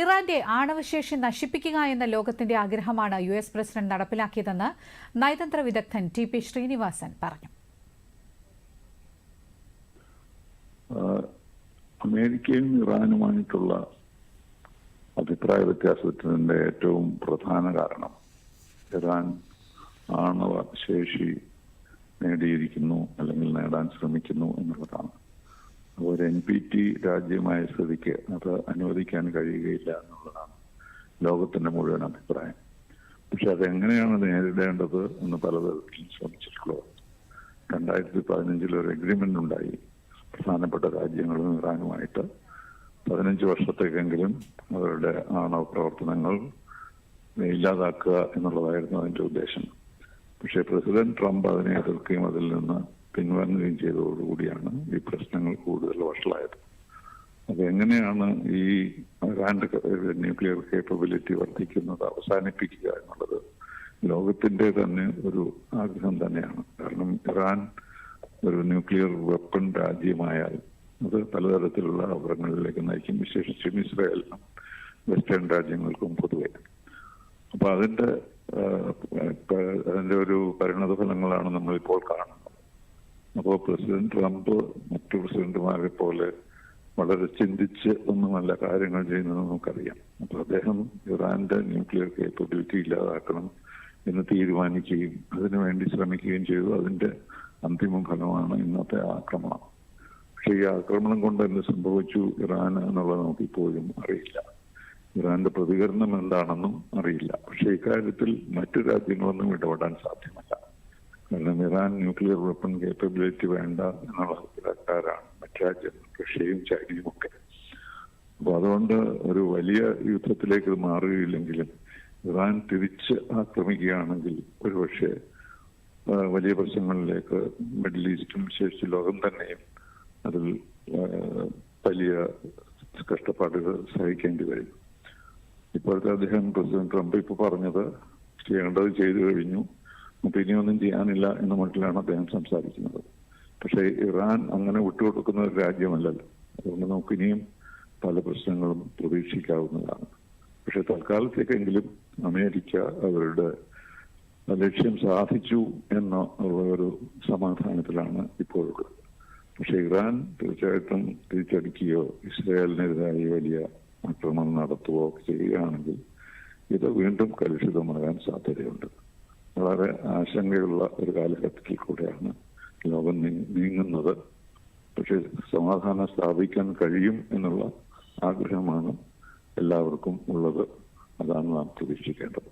ഇറാന്റെ ആണവശേഷി നശിപ്പിക്കുക എന്ന ലോകത്തിന്റെ ആഗ്രഹമാണ് US പ്രസിഡന്റ് നടപ്പിലാക്കിയതെന്ന് നയതന്ത്ര വിദഗ്ധൻ TP ശ്രീനിവാസൻ പറഞ്ഞു. അമേരിക്കയും ഇറാനുമായിട്ടുള്ള അഭിപ്രായ വ്യത്യാസത്തിന്റെ ഏറ്റവും പ്രധാന കാരണം ഇറാൻ ആണവ ശേഷി നേടിയിരിക്കുന്നു അല്ലെങ്കിൽ നേടാൻ ശ്രമിക്കുന്നു എന്നുള്ളതാണ്. ഒരു NPT രാജ്യമായ സ്ഥിതിക്ക് അത് അനുവദിക്കാൻ കഴിയുകയില്ല എന്നുള്ളതാണ് ലോകത്തിന്റെ മുഴുവൻ അഭിപ്രായം. പക്ഷെ അതെങ്ങനെയാണ് നേരിടേണ്ടത് എന്ന് പലതരത്തിൽ ശ്രമിച്ചിട്ടുള്ളത്. 2015 ഒരു എഗ്രിമെന്റ് ഉണ്ടായി പ്രധാനപ്പെട്ട രാജ്യങ്ങളും ഇറാനുമായിട്ട് 15 വർഷത്തേക്കെങ്കിലും അവരുടെ ആണവ പ്രവർത്തനങ്ങൾ ഇല്ലാതാക്കുക എന്നുള്ളതായിരുന്നു അതിന്റെ ഉദ്ദേശം. പക്ഷേ പ്രസിഡന്റ് ട്രംപ് അതിനെ എതിർക്കുകയും അതിൽ നിന്ന് പിൻവാങ്ങുകയും ചെയ്തതോടുകൂടിയാണ് ഈ പ്രശ്നങ്ങൾ കൂടുതൽ വഷളായത്. അത് എങ്ങനെയാണ് ഈ ഇറാന്റെ ന്യൂക്ലിയർ കേപ്പബിലിറ്റി വർദ്ധിക്കുന്നത് അവസാനിപ്പിക്കുക എന്നുള്ളത് ലോകത്തിന്റെ തന്നെ ഒരു ആഗ്രഹം തന്നെയാണ്. കാരണം ഇറാൻ ഒരു ന്യൂക്ലിയർ വെപ്പൺ രാജ്യമായാൽ അത് പലതരത്തിലുള്ള അപകടങ്ങളിലേക്ക് നയിക്കും, വിശേഷിച്ചും ഇസ്രായേലിനും വെസ്റ്റേൺ രാജ്യങ്ങൾക്കും പൊതുവെ. അപ്പൊ അതിന്റെ ഒരു പരിണത ഫലങ്ങളാണ് നമ്മളിപ്പോൾ കാണുന്നത്. അപ്പോൾ പ്രസിഡന്റ് ട്രംപ് മറ്റു പ്രസിഡന്റുമാരെ പോലെ വളരെ ചിന്തിച്ച് ഒന്നുമല്ല കാര്യങ്ങൾ ചെയ്യുന്നത് നമുക്കറിയാം. അപ്പൊ അദ്ദേഹം ഇറാന്റെ ന്യൂക്ലിയർ കേപ്പബിലിറ്റി ഇല്ലാതാക്കണം എന്ന് തീരുമാനിക്കുകയും അതിനുവേണ്ടി ശ്രമിക്കുകയും ചെയ്തു. അതിന്റെ അന്തിമ ഫലമാണ് ഇന്നത്തെ ആക്രമണം. പക്ഷെ ഈ ആക്രമണം കൊണ്ട് എന്ത് സംഭവിച്ചു ഇറാൻ എന്നുള്ളത് നമുക്കിപ്പോഴും അറിയില്ല. ഇറാന്റെ പ്രതികരണം എന്താണെന്നും അറിയില്ല. പക്ഷെ ഇക്കാര്യത്തിൽ മറ്റു രാജ്യങ്ങളൊന്നും ഇടപെടാൻ സാധ്യമല്ല. കാരണം ഇറാൻ ന്യൂക്ലിയർ വെപ്പൺ കേപ്പബിലിറ്റി വേണ്ട എന്നുള്ള അഭിപ്രായക്കാരാണ് മറ്റു രാജ്യങ്ങൾ, റഷ്യയും ചൈനയും ഒക്കെ. അപ്പൊ അതുകൊണ്ട് ഒരു വലിയ യുദ്ധത്തിലേക്ക് മാറുകയില്ലെങ്കിലും ഇറാൻ തിരിച്ച് ആക്രമിക്കുകയാണെങ്കിൽ ഒരുപക്ഷെ വലിയ പ്രശ്നങ്ങളിലേക്ക് മിഡിൽ ഈസ്റ്റും വിശേഷിച്ച് ലോകം തന്നെയും അതിൽ വലിയ കഷ്ടപ്പാടുകൾ സഹിക്കേണ്ടി വരും. ഇപ്പോഴത്തെ പ്രസിഡന്റ് ട്രംപ് ഇപ്പോൾ പറഞ്ഞത് ചെയ്യേണ്ടത് ചെയ്തു കഴിഞ്ഞു, അപ്പൊ ഇനിയൊന്നും ചെയ്യാനില്ല എന്ന മട്ടിലാണ് അദ്ദേഹം സംസാരിക്കുന്നത്. പക്ഷേ ഇറാൻ അങ്ങനെ വിട്ടുകൊടുക്കുന്ന ഒരു രാജ്യമല്ലല്ലോ. അതുകൊണ്ട് നമുക്ക് ഇനിയും പല പ്രശ്നങ്ങളും പ്രതീക്ഷിക്കാവുന്നതാണ്. പക്ഷെ തൽക്കാലത്തേക്കെങ്കിലും അമേരിക്ക അവരുടെ ലക്ഷ്യം സാധിച്ചു എന്ന ഒരു സമാധാനത്തിലാണ് ഇപ്പോഴുള്ളത്. പക്ഷെ ഇറാൻ തീർച്ചയായിട്ടും തിരിച്ചടിക്കുകയോ ഇസ്രായേലിനെതിരായി വലിയ ആക്രമണം നടത്തുകയോ ഒക്കെ ചെയ്യുകയാണെങ്കിൽ ഇത് വീണ്ടും കലുഷിതമാകാൻ സാധ്യതയുണ്ട്. വളരെ ആശങ്കയുള്ള ഒരു കാലഘട്ടത്തിൽ കൂടെയാണ് ലോകം നീങ്ങുന്നത്. പക്ഷെ സമാധാനം സ്ഥാപിക്കാൻ കഴിയും എന്നുള്ള ആഗ്രഹമാണ് എല്ലാവർക്കും ഉള്ളത്. അതാണ് നാം പ്രതീക്ഷിക്കേണ്ടത്.